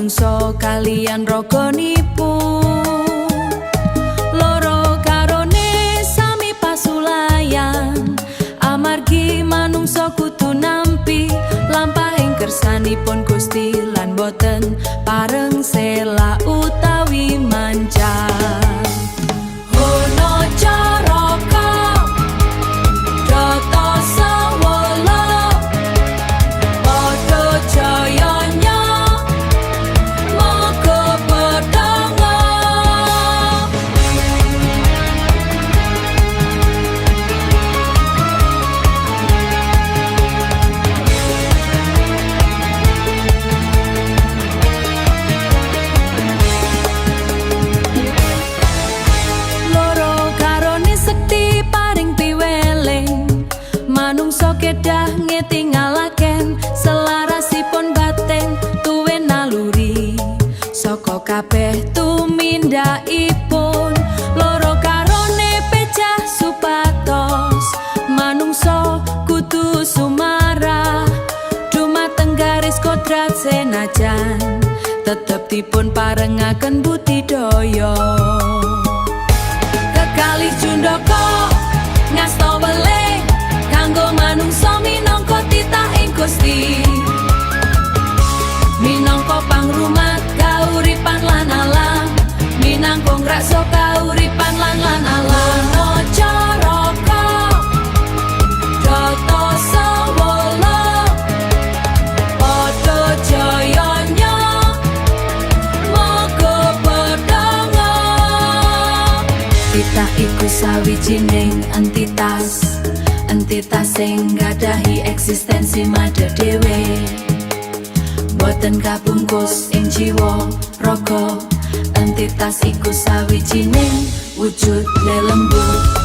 manungsa kalian raganipun loro karone sami pasulayan amargi manungsa kudu nampi lampahing kersanipun Gusti lan boten pareng sela utawi manja. Manungsa kedah ngetingalaken selarasipun batin tuwe naluri saka kabeh tumindakipun loro karone pecah supados manungsa kudu sumarah dumateng garis kodrat senajan tetep dipun parengaken budidaya kekalih Jundaka ngasta weleh kanggo manungsa minangka titahing Gusti minangka pangrumat kauripan lan alam minangka ngraksa kauripan lan alam caraka data sawala padha jayanya moga pedanga titah iku sawijining entitas sing nggadhahi eksistensi madhe dhewe boten kabungkus ing jiwa raga entitas iku sawijining wujud lelembut